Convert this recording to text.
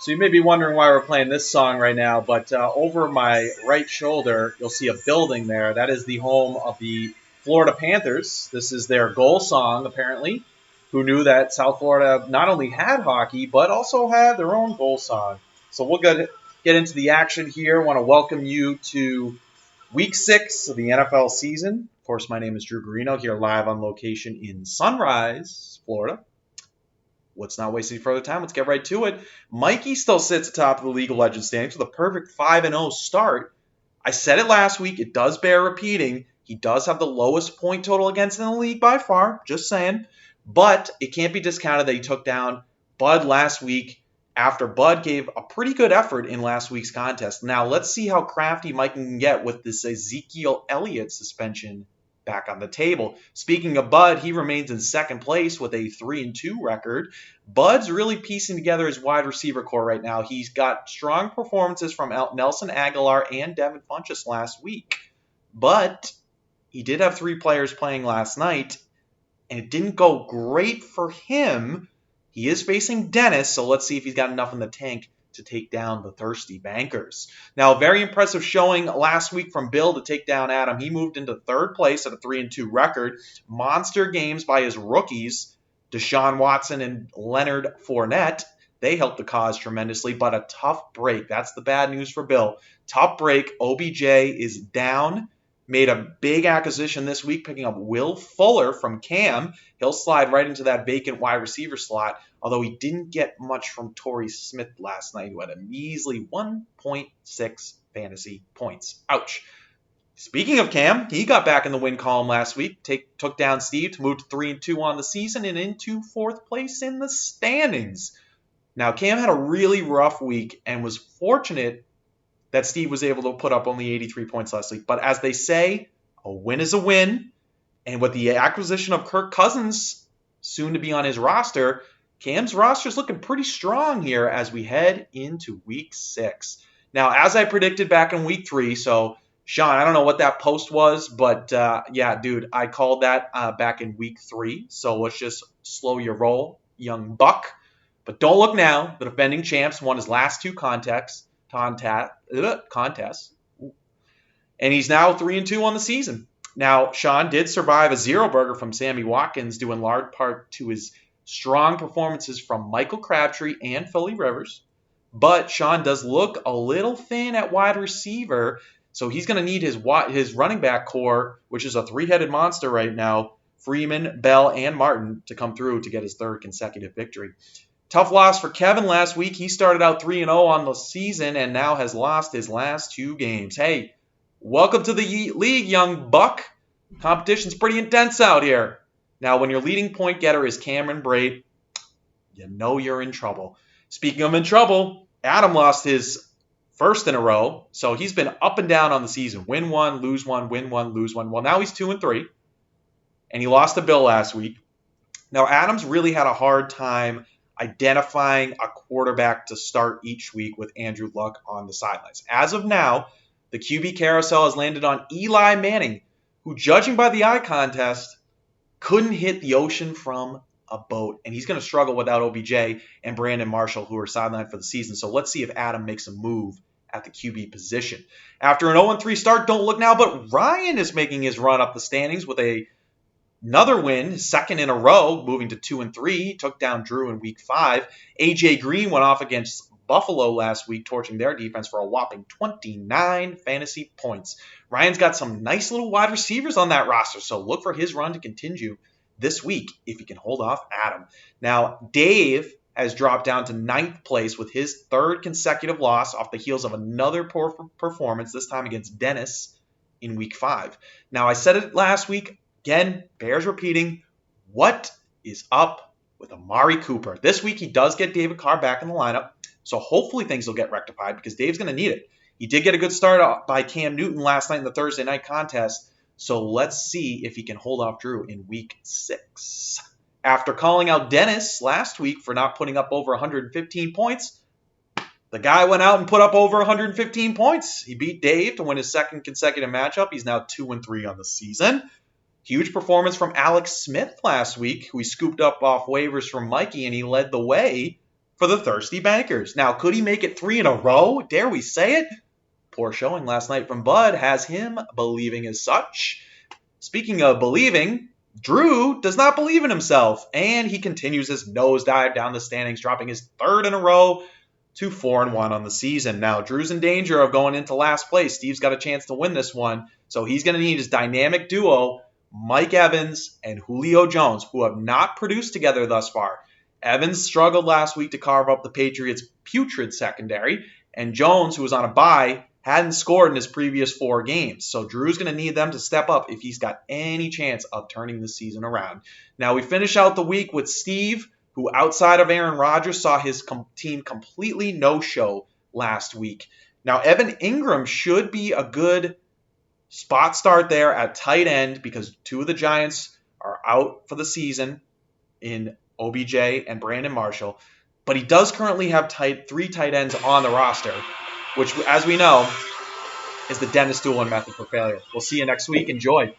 So you may be wondering why we're playing this song right now, but over my right shoulder, you'll see a building there. That is the home of the Florida Panthers. This is their goal song, apparently. Who knew that South Florida not only had hockey, but also had their own goal song? So we'll get into the action here. I want to welcome you to Week 6 of the NFL season. Of course, my name is Drew Garino, here live on location in Sunrise, Florida. Let's not waste any further time. Let's get right to it. Mikey still sits atop of the League of Legends standings with a perfect 5-0 start. I said it last week. It does bear repeating. He does have the lowest point total against in the league by far. Just saying. But it can't be discounted that he took down Bud last week after Bud gave a pretty good effort in last week's contest. Now, let's see how crafty Mike can get with this Ezekiel Elliott suspension back on the table. Speaking of Bud, he remains in second place with a 3-2 record. Bud's really piecing together his wide receiver core right now. He's got strong performances from Nelson Aguilar and Devin Funchess last week. But he did have 3 players playing last night, and it didn't go great for him. He is facing Dennis, so let's see if he's got enough in the tank to take down the thirsty bankers. Now, a very impressive showing last week from Bill to take down Adam. He moved into third place at a 3-2 record. Monster games by his rookies, Deshaun Watson and Leonard Fournette. They helped the cause tremendously, but a tough break. That's the bad news for Bill. Tough break. OBJ is down. Made a big acquisition this week, picking up Will Fuller from Cam. He'll slide right into that vacant wide receiver slot, although he didn't get much from Torrey Smith last night, who had a measly 1.6 fantasy points. Ouch. Speaking of Cam, he got back in the win column last week, took down Steve to move to 3-2 on the season and into fourth place in the standings. Now, Cam had a really rough week and was fortunate that Steve was able to put up only 83 points last week. But as they say, a win is a win. And with the acquisition of Kirk Cousins soon to be on his roster, Cam's roster is looking pretty strong here as we head into Week 6. Now, as I predicted back in Week 3, so Sean, I don't know what that post was, but yeah, dude, I called that back in Week 3. So let's just slow your roll, young buck. But don't look now. The defending champs won his last 2 contests. And he's now 3-2 on the season. Now, Sean did survive a 0-burger from Sammy Watkins, due in large part to his strong performances from Michael Crabtree and Philly Rivers. But Sean does look a little thin at wide receiver, so he's going to need his running back core, which is a 3-headed monster right now, Freeman, Bell, and Martin, to come through to get his 3rd consecutive victory. Tough loss for Kevin last week. He started out 3-0 on the season and now has lost his last 2 games. Hey, welcome to the league, young buck. Competition's pretty intense out here. Now, when your leading point getter is Cameron Brate, you know you're in trouble. Speaking of in trouble, Adam lost his 1st in a row, so he's been up and down on the season. Win 1, lose 1, win 1, lose 1. Well, now he's 2-3, and he lost to Bill last week. Now, Adam's really had a hard time identifying a quarterback to start each week with Andrew Luck on the sidelines. As of now, the QB carousel has landed on Eli Manning, who, judging by the eye contest, couldn't hit the ocean from a boat. And he's going to struggle without OBJ and Brandon Marshall, who are sidelined for the season. So let's see if Adam makes a move at the QB position. After an 0-3 start, don't look now, but Ryan is making his run up the standings with another win, 2nd in a row, moving to 2-3. He took down Drew in Week 5. A.J. Green went off against Buffalo last week, torching their defense for a whopping 29 fantasy points. Ryan's got some nice little wide receivers on that roster, so look for his run to continue this week if he can hold off Adam. Now, Dave has dropped down to 9th place with his 3rd consecutive loss off the heels of another poor performance, this time against Dennis in Week 5. Now, I said it last week. Again, bears repeating, what is up with Amari Cooper? This week, he does get David Carr back in the lineup, so hopefully things will get rectified because Dave's going to need it. He did get a good start by Cam Newton last night in the Thursday night contest, so let's see if he can hold off Drew in Week 6. After calling out Dennis last week for not putting up over 115 points, the guy went out and put up over 115 points. He beat Dave to win his 2nd consecutive matchup. He's now 2-3 on the season. Huge performance from Alex Smith last week, who he scooped up off waivers from Mikey, and he led the way for the Thirsty Bankers. Now, could he make it 3 in a row? Dare we say it? Poor showing last night from Bud has him believing as such. Speaking of believing, Drew does not believe in himself, and he continues his nosedive down the standings, dropping his 3rd in a row to 4-1 on the season. Now, Drew's in danger of going into last place. Steve's got a chance to win this one, so he's going to need his dynamic duo, Mike Evans and Julio Jones, who have not produced together thus far. Evans struggled last week to carve up the Patriots' putrid secondary, and Jones, who was on a bye, hadn't scored in his previous 4 games. So Drew's going to need them to step up if he's got any chance of turning the season around. Now, we finish out the week with Steve, who outside of Aaron Rodgers saw his team completely no-show last week. Now, Evan Ingram should be a good spot start there at tight end because 2 of the Giants are out for the season in OBJ and Brandon Marshall. But he does currently have 3 tight ends on the roster, which, as we know, is the Dennis Doolin method for failure. We'll see you next week. Enjoy.